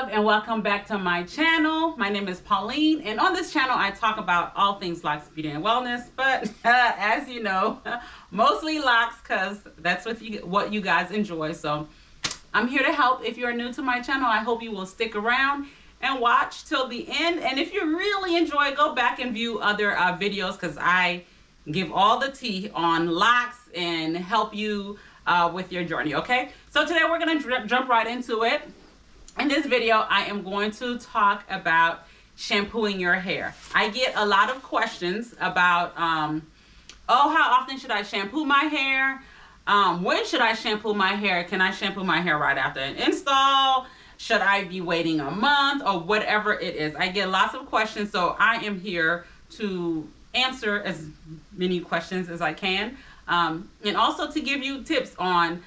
love, and welcome back to my channel. My name is Pauline, and on this channel I talk about all things locks, beauty, and wellness, but as you know, mostly locks because that's what you guys enjoy. So I'm here to help. If you're new to my channel, I hope you will stick around and watch till the end. And if you really enjoy, go back and view other videos because I give all the tea on locks and help you with your journey. Okay, so today we're going to jump right into it. In this video, I am going to talk about shampooing your hair. I get a lot of questions about, oh, how often should I shampoo my hair? When should I shampoo my hair? Can I shampoo my hair right after an install? Should I be waiting a month or whatever it is? I get lots of questions, so I am here to answer as many questions as I can, and also to give you tips on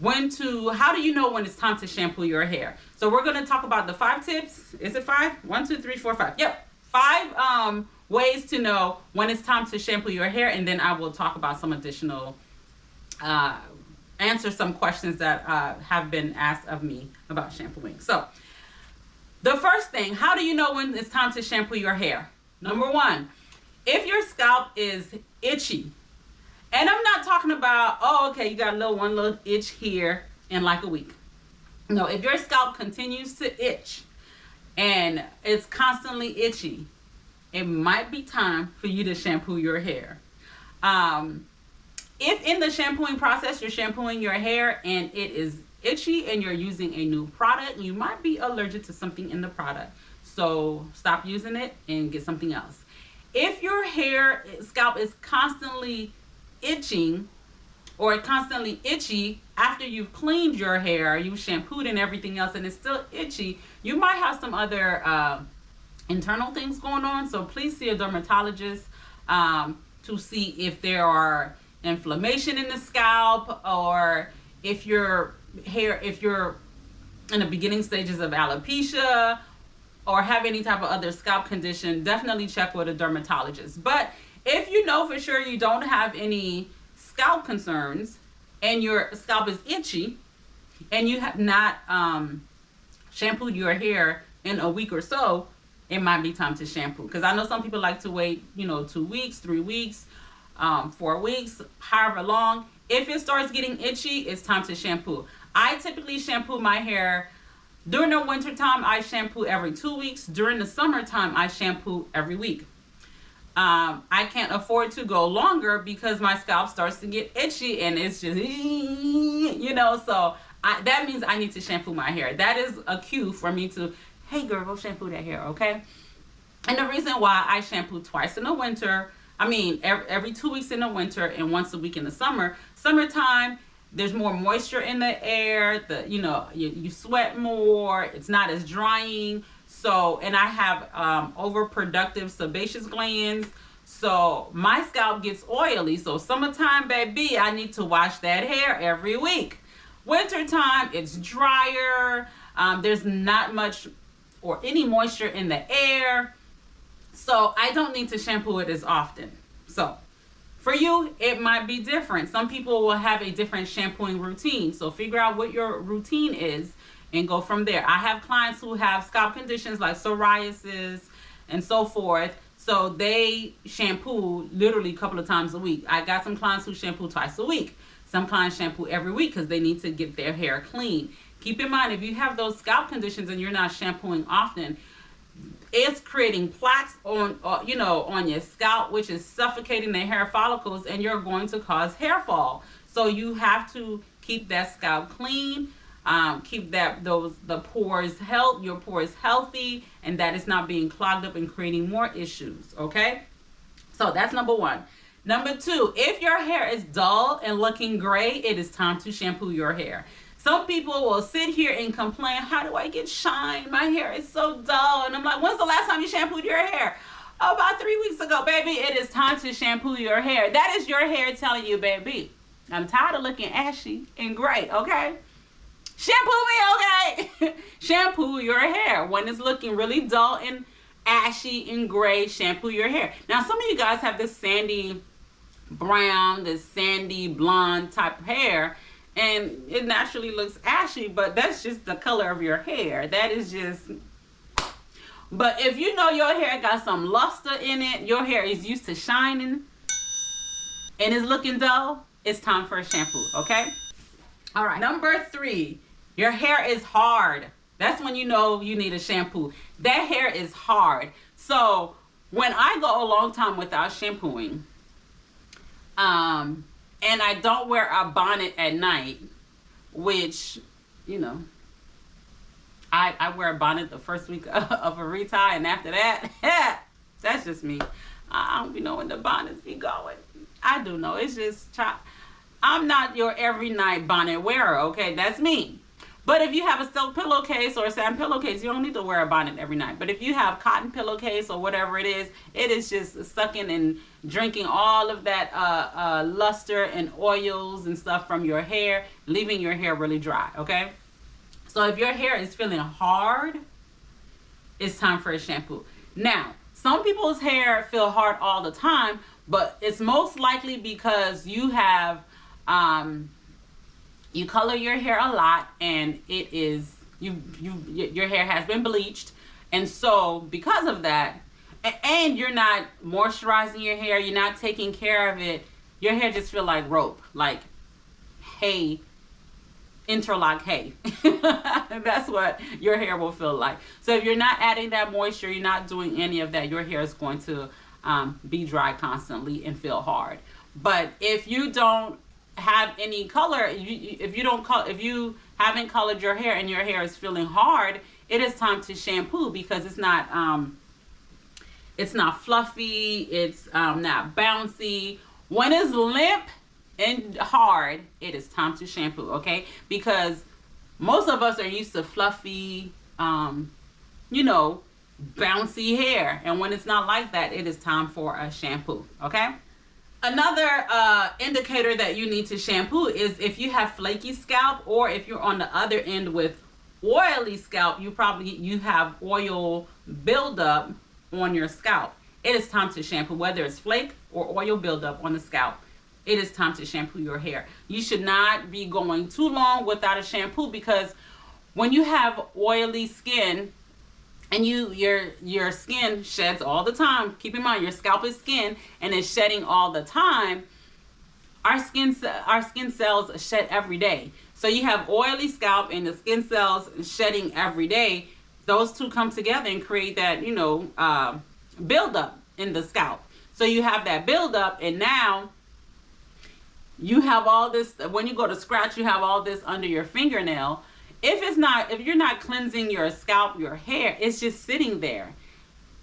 how do you know when it's time to shampoo your hair. So we're going to talk about the 5 tips. Is it 5? 1, 2, 3, 4, 5. Yep, 5 ways to know when it's time to shampoo your hair, and then I will talk about some additional answer some questions that have been asked of me about shampooing. So the first thing, how do you know when it's time to shampoo your hair? Number 1, if your scalp is itchy. And I'm not talking about, oh, okay, you got one little itch here in like a week. No, if your scalp continues to itch and it's constantly itchy, it might be time for you to shampoo your hair. If in the shampooing process, you're shampooing your hair and it is itchy and you're using a new product, you might be allergic to something in the product. So stop using it and get something else. If your scalp is constantly itching or constantly itchy after you've cleaned your hair, you've shampooed and everything else, and it's still itchy, you might have some other internal things going on. So please see a dermatologist to see if there are inflammation in the scalp, or if you're in the beginning stages of alopecia or have any type of other scalp condition. Definitely check with a dermatologist. But if you know for sure you don't have any scalp concerns and your scalp is itchy and you have not shampooed your hair in a week or so, it might be time to shampoo. Because I know some people like to wait, 2 weeks, 3 weeks, 4 weeks, however long. If it starts getting itchy, it's time to shampoo. I typically shampoo my hair during the winter time. I shampoo every 2 weeks. During the summertime, I shampoo every week. I can't afford to go longer because my scalp starts to get itchy and it's just, so that means I need to shampoo my hair. That is a cue for me to, hey girl, go shampoo that hair, okay? And the reason why I shampoo twice in the winter, every 2 weeks in the winter and once a week in the summertime, there's more moisture in the air, you sweat more, it's not as drying. So, and I have overproductive sebaceous glands, so my scalp gets oily. So summertime, baby, I need to wash that hair every week. Wintertime, it's drier. There's not much or any moisture in the air, so I don't need to shampoo it as often. So for you, it might be different. Some people will have a different shampooing routine. So figure out what your routine is and go from there. I have clients who have scalp conditions like psoriasis and so forth, so they shampoo literally a couple of times a week. I got some clients who shampoo twice a week. Some clients shampoo every week because they need to get their hair clean. Keep in mind, if you have those scalp conditions and you're not shampooing often, it's creating plaques on your scalp, which is suffocating the hair follicles, and you're going to cause hair fall. So you have to keep that scalp clean. Keep your pores healthy, and that is not being clogged up and creating more issues. Okay, so that's number 1. Number 2, if your hair is dull and looking gray, it is time to shampoo your hair. Some people will sit here and complain, how do I get shine? My hair is so dull. And I'm like, when's the last time you shampooed your hair? Oh, about 3 weeks ago, baby. It is time to shampoo your hair. That is your hair telling you, baby, I'm tired of looking ashy and gray. Okay, shampoo me, okay? Shampoo your hair. When it's looking really dull and ashy and gray, shampoo your hair. Now, some of you guys have this sandy brown, this sandy blonde type of hair, and it naturally looks ashy, but that's just the color of your hair. That is just, but if you know your hair got some luster in it, your hair is used to shining and is looking dull, it's time for a shampoo, okay? All right, number 3, your hair is hard. That's when you know you need a shampoo. That hair is hard. So when I go a long time without shampooing, and I don't wear a bonnet at night, which, you know, I wear a bonnet the first week of a retie, and after that, that's just me. I don't be knowing the bonnets be going. I do know. It's just, I'm not your every night bonnet wearer, okay? That's me. But if you have a silk pillowcase or a satin pillowcase, you don't need to wear a bonnet every night. But if you have cotton pillowcase or whatever it is just sucking and drinking all of that luster and oils and stuff from your hair, leaving your hair really dry, okay? So if your hair is feeling hard, it's time for a shampoo. Now, some people's hair feel hard all the time, but it's most likely because you have you color your hair a lot, and it is your hair has been bleached, and so because of that, and you're not moisturizing your hair, you're not taking care of it, your hair just feel like rope, like hay, interlock hay. That's what your hair will feel like. So if you're not adding that moisture, you're not doing any of that, your hair is going to be dry constantly and feel hard. But if you don't have any color, if you haven't colored your hair and your hair is feeling hard, it is time to shampoo, because it's not fluffy, it's not bouncy. When it's limp and hard, it is time to shampoo, okay? Because most of us are used to fluffy, you know, bouncy hair, and when it's not like that, it is time for a shampoo, okay? Another indicator that you need to shampoo is if you have flaky scalp, or if you're on the other end with oily scalp, you have oil buildup on your scalp. It is time to shampoo, whether it's flake or oil buildup on the scalp. It is time to shampoo your hair. You should not be going too long without a shampoo, because when you have oily skin, and your skin sheds all the time. Keep in mind, your scalp is skin and it's shedding all the time. Our skin cells shed every day. So you have oily scalp and the skin cells shedding every day. Those two come together and create that, you know, buildup in the scalp. So you have that buildup, and now you have all this. When you go to scratch, you have all this under your fingernail. If you're not cleansing your scalp, your hair, it's just sitting there,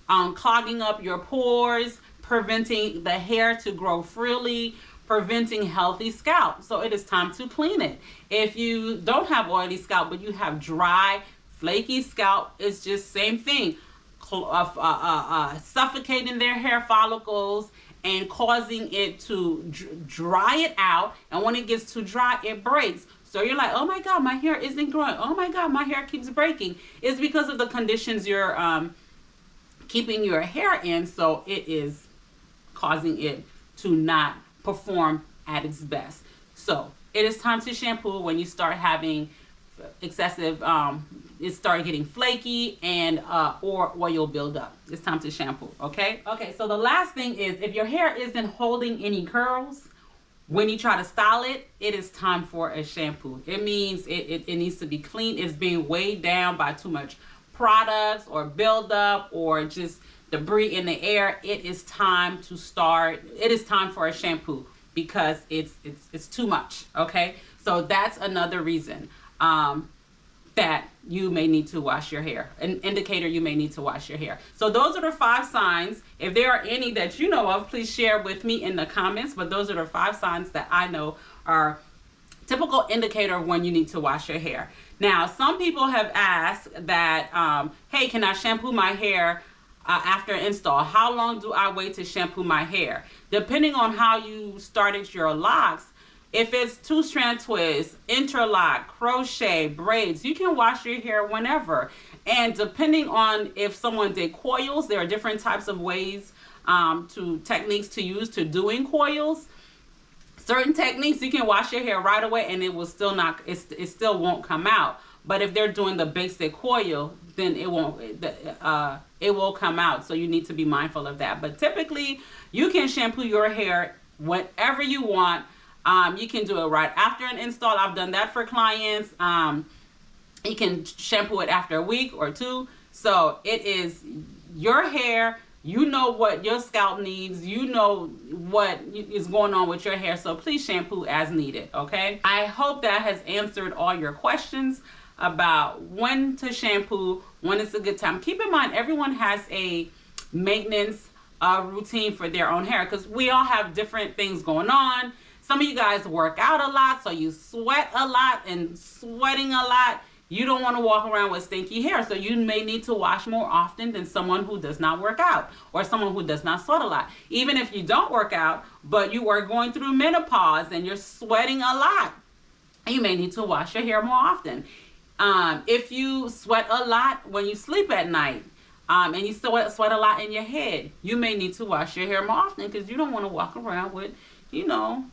clogging up your pores, preventing the hair to grow freely, preventing healthy scalp. So it is time to clean it. If you don't have oily scalp, but you have dry, flaky scalp, it's just same thing, suffocating their hair follicles and causing it to dry it out. And when it gets too dry, it breaks. So you're like, oh my God, my hair isn't growing. Oh my God, my hair keeps breaking. It's because of the conditions you're keeping your hair in. So it is causing it to not perform at its best. So it is time to shampoo when you start having excessive, it start getting flaky and or oil buildup. It's time to shampoo, okay? Okay, so the last thing is, if your hair isn't holding any curls, when you try to style it, it is time for a shampoo. It means it needs to be clean. It's being weighed down by too much products or buildup or just debris in the air. It is time to start. It is time for a shampoo because it's too much, okay? So that's another reason that you may need to wash your hair, an indicator you may need to wash your hair. So those are the 5 signs. If there are any that you know of, please share with me in the comments, but those are the 5 signs that I know are typical indicator of when you need to wash your hair. Now, some people have asked that, hey, can I shampoo my hair after install? How long do I wait to shampoo my hair? Depending on how you started your locks, if it's 2-strand twist, interlock, crochet, braids, you can wash your hair whenever. And depending on if someone did coils, there are different types of ways, techniques to use to doing coils. Certain techniques you can wash your hair right away and it will still not, it still won't come out. But if they're doing the basic coil, then it won't, it will come out. So you need to be mindful of that. But typically you can shampoo your hair whenever you want. You can do it right after an install. I've done that for clients. You can shampoo it after a week or two. So it is your hair. You know what your scalp needs. You know what is going on with your hair. So please shampoo as needed, okay? I hope that has answered all your questions about when to shampoo, when it's a good time. Keep in mind, everyone has a maintenance routine for their own hair because we all have different things going on. Some of you guys work out a lot, so you sweat a lot, and sweating a lot, you don't want to walk around with stinky hair. So you may need to wash more often than someone who does not work out or someone who does not sweat a lot. Even if you don't work out, but you are going through menopause and you're sweating a lot, you may need to wash your hair more often. If you sweat a lot when you sleep at night, and you still sweat a lot in your head, you may need to wash your hair more often because you don't want to walk around with, you know,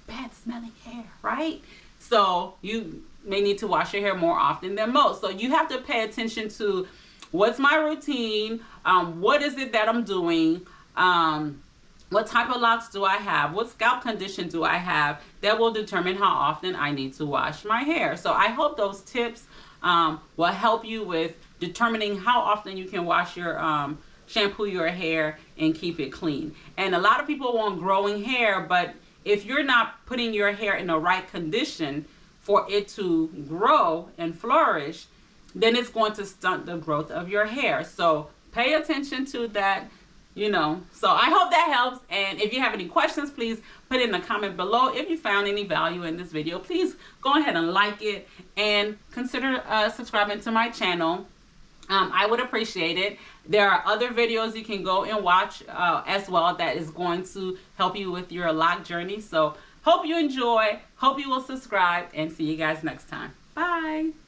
bad smelling hair, right? So you may need to wash your hair more often than most. So you have to pay attention to what's my routine, what is it that I'm doing, what type of locks do I have, what scalp condition do I have, that will determine how often I need to wash my hair. So I hope those tips will help you with determining how often you can wash your shampoo your hair and keep it clean. And a lot of people want growing hair, but if you're not putting your hair in the right condition for it to grow and flourish, then it's going to stunt the growth of your hair. So pay attention to that, you know. So I hope that helps. And if you have any questions, please put it in the comment below. If you found any value in this video, please go ahead and like it and consider subscribing to my channel. I would appreciate it. There are other videos you can go and watch as well that is going to help you with your lock journey. So hope you enjoy, hope you will subscribe, and see you guys next time. Bye.